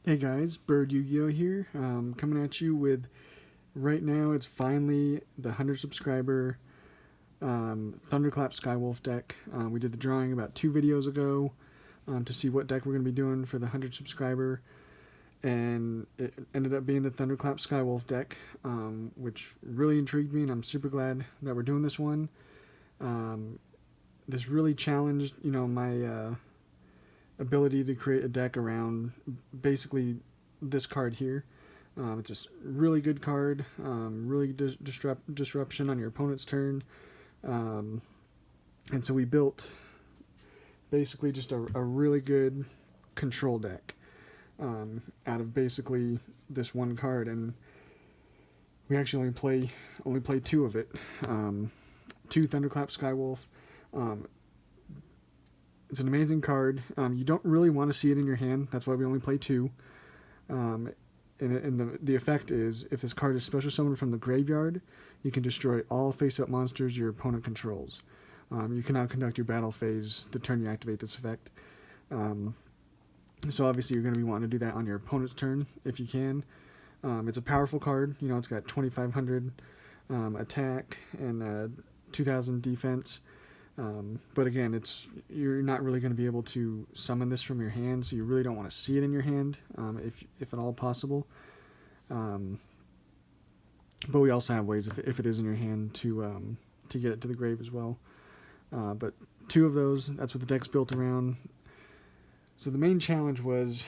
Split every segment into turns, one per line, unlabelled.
Hey guys, Bird Yugioh here, coming at you with, right now it's finally the 100 subscriber Thunderclap Skywolf deck. We did the drawing about 2 videos ago to see what deck we're going to be doing for the 100 subscriber, and it ended up being the Thunderclap Skywolf deck, which really intrigued me, and I'm super glad that we're doing this one. This really challenged, my ability to create a deck around basically this card here. It's a really good card, really disruption on your opponent's turn. And so we built basically just a really good control deck out of basically this one card, and we actually only play 2 of it. 2 Thunderclap Skywolf. It's an amazing card. You don't really want to see it in your hand. That's why we only play 2. And the effect is, if this card is special summoned from the graveyard, you can destroy all face-up monsters your opponent controls. You can now conduct your battle phase the turn you activate this effect. So obviously you're going to be wanting to do that on your opponent's turn if you can. It's a powerful card. It's got 2,500 attack and 2,000 defense. But again, you're not really going to be able to summon this from your hand, so you really don't want to see it in your hand, if at all possible. But we also have ways, if it is in your hand, to get it to the grave as well. But 2 of those, that's what the deck's built around. So the main challenge was,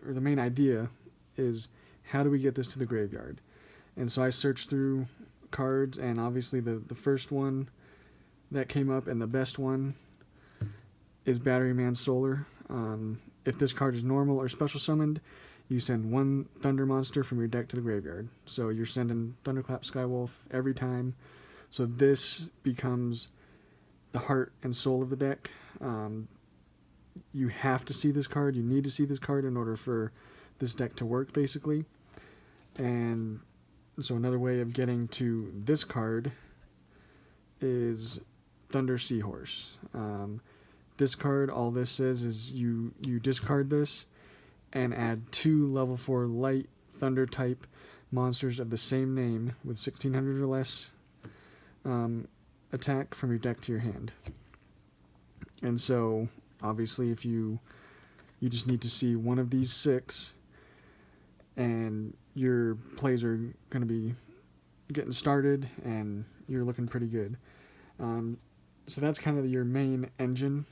or the main idea is, how do we get this to the graveyard? And so I searched through cards, and obviously the first one that came up, and the best one, is Batteryman Solar. If this card is normal or special summoned, you send 1 Thunder monster from your deck to the graveyard. So you're sending Thunderclap Skywolf every time. So this becomes the heart and soul of the deck. You have to see this card. You need to see this card in order for this deck to work, basically. And so another way of getting to this card is Thunder Seahorse. This card, all this says is you discard this and add 2 level 4 light thunder type monsters of the same name with 1,600 or less attack from your deck to your hand. And so obviously if you just need to see one of these 6, and your plays are going to be getting started and you're looking pretty good. So that's kind of your main engine.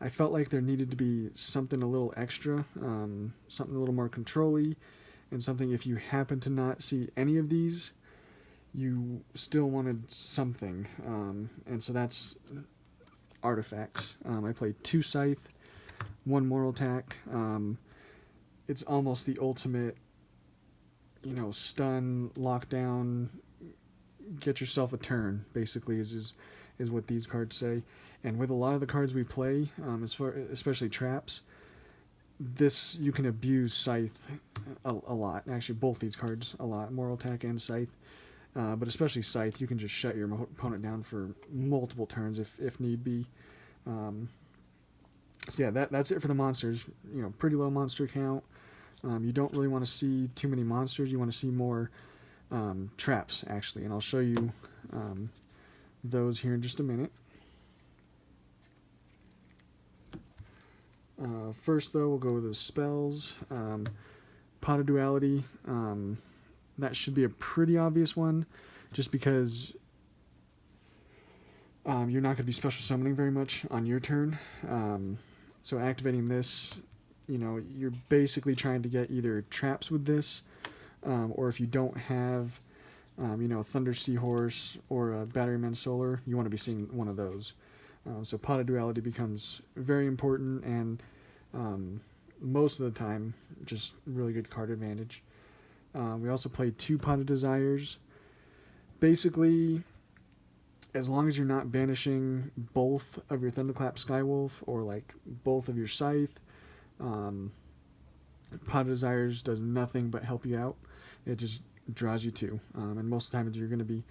I felt like there needed to be something a little extra, something a little more control-y, and something, if you happen to not see any of these, you still wanted something. And so that's artifacts. I played 2 Scythe, 1 Moral Attack. It's almost the ultimate, stun, lockdown, get yourself a turn, basically, is what these cards say. And with a lot of the cards we play, especially traps, you can abuse Scythe a lot. Actually, both these cards a lot, Moral Attack and Scythe. But especially Scythe, you can just shut your opponent down for multiple turns if need be. So yeah, that's it for the monsters. Pretty low monster count. You don't really want to see too many monsters. You want to see more traps, actually, and I'll show you those here in just a minute. First, though, we'll go with the spells. Pot of Duality. That should be a pretty obvious one, just because you're not going to be special summoning very much on your turn. So activating this, you're basically trying to get either traps with this, or if you don't have, Thunder Seahorse or Batteryman Solar, you want to be seeing one of those. So Pot of Duality becomes very important, and most of the time, just really good card advantage. We also played 2 Pot of Desires. Basically, as long as you're not banishing both of your Thunderclap Skywolf or like both of your Scythe, Pot of Desires does nothing but help you out. It just draws you 2, and most of the time you're going to be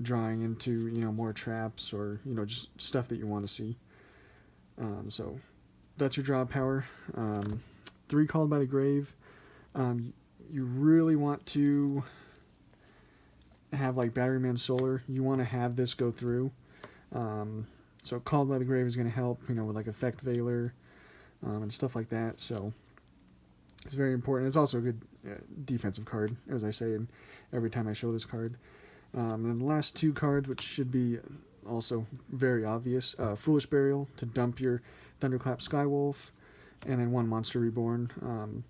drawing into more traps or just stuff that you want to see. So that's your draw power. 3 Called by the Grave. You really want to have like Batteryman Solar. You want to have this go through. So Called by the Grave is going to help, with like Effect Veiler and stuff like that. So it's very important. It's also a good defensive card, as I say every time I show this card. And then the last 2 cards, which should be also very obvious. Foolish Burial to dump your Thunderclap Skywolf, and then 1 Monster Reborn.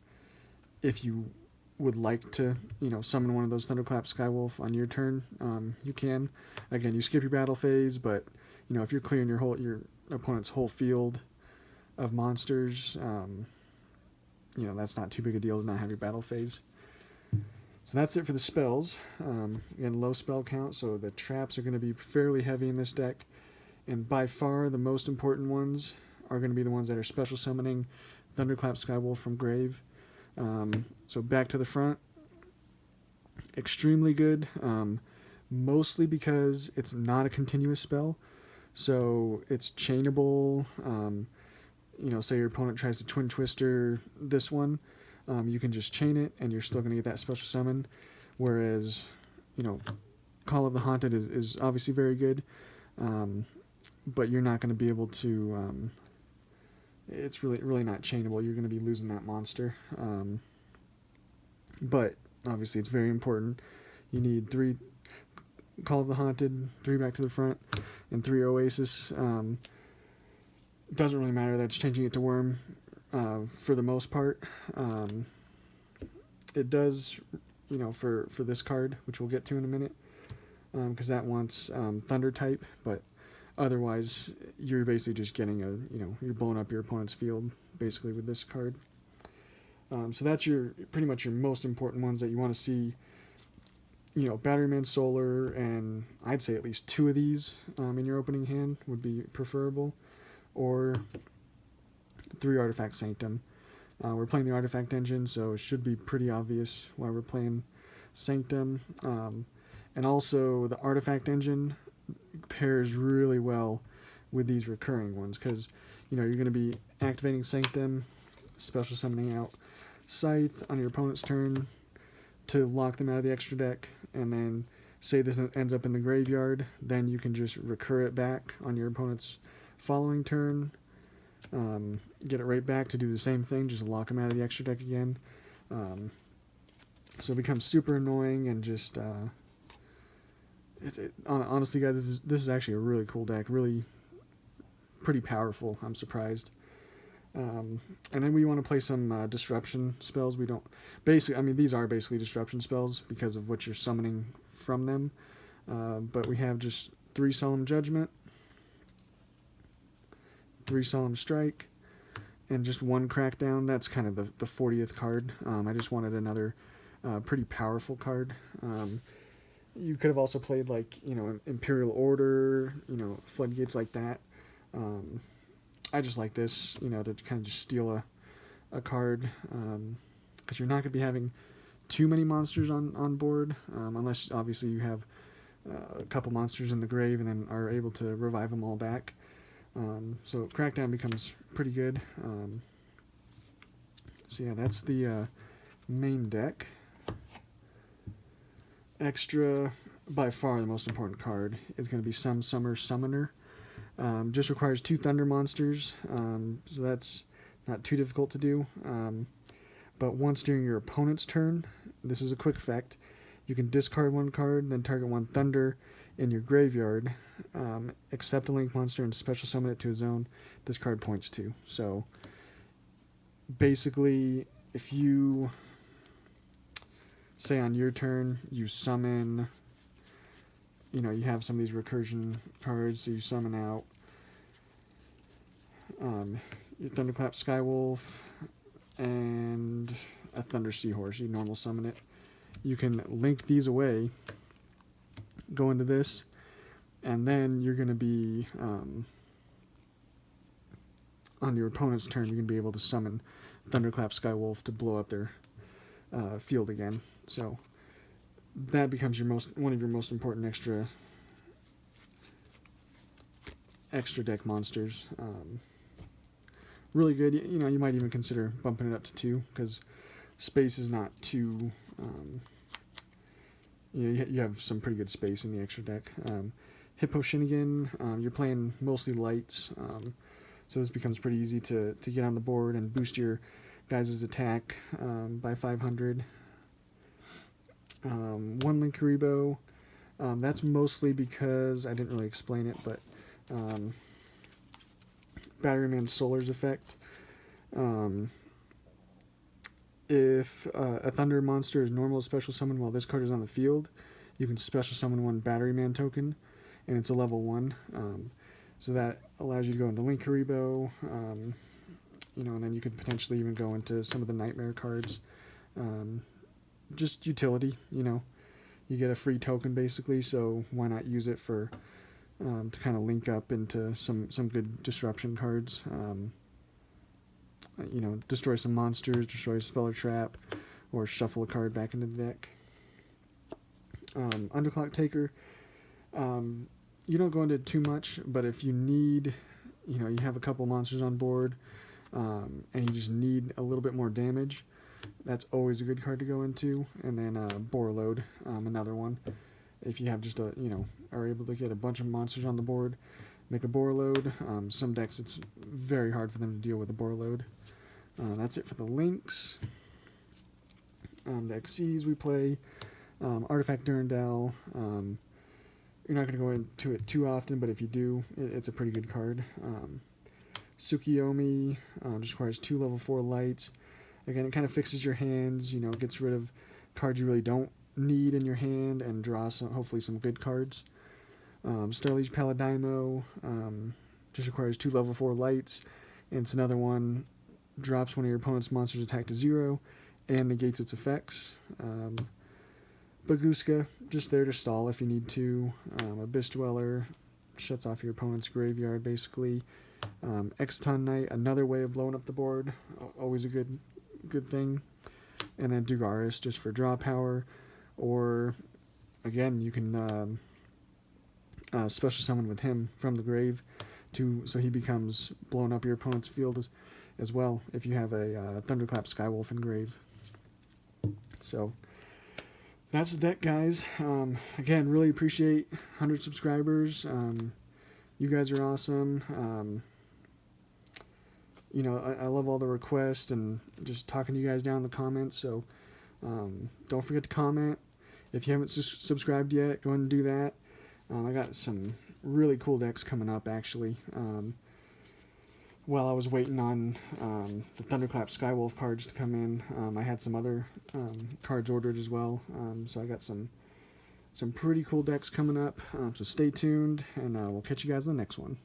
If you would like to, summon one of those Thunderclap Skywolf on your turn, you can. Again, you skip your battle phase, but if you're clearing your opponent's whole field of monsters, that's not too big a deal to not have your battle phase. So that's it for the spells. Again, low spell count, so the traps are going to be fairly heavy in this deck, and by far the most important ones are going to be the ones that are special summoning Thunderclap Skywolf from Grave. So back to the front, extremely good, mostly because it's not a continuous spell, so it's chainable. Say your opponent tries to Twin Twister this one, you can just chain it and you're still going to get that special summon, whereas Call of the Haunted is obviously very good, but you're not going to be able to, it's really not chainable. You're going to be losing that monster. But obviously it's very important. You need 3 Call of the Haunted, 3 Back to the Front, and 3 Oasis. Doesn't really matter. That's changing it to Worm for the most part. It does, for this card, which we'll get to in a minute, because that wants Thunder type, but otherwise you're basically just getting you're blowing up your opponent's field basically with this card. So that's pretty much your most important ones that you want to see. Batteryman Solar, and I'd say at least 2 of these in your opening hand would be preferable, or 3 Artifact Sanctum. We're playing the Artifact engine, so it should be pretty obvious why we're playing Sanctum. And also the Artifact engine pairs really well with these recurring ones, because you're going to be activating Sanctum, special summoning out Scythe on your opponent's turn to lock them out of the extra deck, and then say this ends up in the graveyard, then you can just recur it back on your opponent's following turn, get it right back to do the same thing, just lock them out of the extra deck again. So it becomes super annoying, and just honestly, guys, this is actually a really cool deck, really pretty powerful. I'm surprised. And then we want to play some disruption spells. We don't these are basically disruption spells because of what you're summoning from them. But we have just 3 Solemn Judgment, 3 Solemn Strike, and just 1 Crackdown. That's kind of the 40th card. I just wanted another pretty powerful card. You could have also played Imperial Order, Floodgates like that. I just like this, to kind of just steal a card, because you're not going to be having too many monsters on board, unless obviously you have a couple monsters in the grave and then are able to revive them all back. So Crackdown becomes pretty good. So yeah, that's the main deck. Extra, by far the most important card, is going to be Some Summer Summoner. Just requires 2 Thunder monsters, so that's not too difficult to do. But once during your opponent's turn, this is a quick effect, you can discard 1 card, then target 1 Thunder in your graveyard, accept a Link monster, and special summon it to a zone this card points to. So basically, if you say on your turn you summon, you have some of these recursion cards, so you summon out your Thunderclap Skywolf and a Thunder Seahorse. You normal summon it. You can link these away, go into this, and then you're going to be, on your opponent's turn, you're going to be able to summon Thunderclap Skywolf to blow up their field again. So that becomes one of your most important extra deck monsters. really good. You know, you might even consider bumping it up to 2 because space is not too. You have some pretty good space in the extra deck. Hippo Shinigami, you're playing mostly lights, so this becomes pretty easy to get on the board and boost your guys' attack by 500. One Linkuriboh, that's mostly because I didn't really explain it, but Batteryman Solar's effect. If a Thunder monster is normal special summon while this card is on the field, you can special summon one Batteryman token, and it's a level 1. So that allows you to go into Linkuriboh, and then you could potentially even go into some of the Nightmare cards. Just utility, you get a free token basically, so why not use it for to kind of link up into some good disruption cards. Destroy some monsters, destroy a spell or trap, or shuffle a card back into the deck. Underclock Taker, you don't go into too much, but if you need, you have a couple monsters on board, and you just need a little bit more damage, that's always a good card to go into. And then Borreload, another one. If you have just are able to get a bunch of monsters on the board, make a Borreload. Some decks it's very hard for them to deal with a Borreload. That's it for the links. The XCs we play, Artifact Durandal. You're not going to go into it too often, but if you do, it's a pretty good card. Tsukiyomi just requires 2 level 4 lights. Again, it kind of fixes your hands, gets rid of cards you really don't need in your hand and draws hopefully some good cards. Starliege Paladimo just requires 2 level 4 lights, and it's another one, drops one of your opponent's monsters attack to 0 and negates its effects. Baguska, just there to stall if you need to. Abyss Dweller, shuts off your opponent's graveyard basically. Exton Knight, another way of blowing up the board, always a good thing. And then Dugaris, just for draw power, or again you can special summon with him from the grave so he becomes blowing up your opponent's field as well if you have a Thunderclap Skywolf in grave. So that's the deck, guys. Again, really appreciate 100 subscribers. You guys are awesome. I love all the requests and just talking to you guys down in the comments. So don't forget to comment. If you haven't subscribed yet, go ahead and do that. I got some really cool decks coming up, actually. While I was waiting on the Thunderclap Skywolf cards to come in, I had some other cards ordered as well. So I got some pretty cool decks coming up. So stay tuned, and we'll catch you guys in the next one.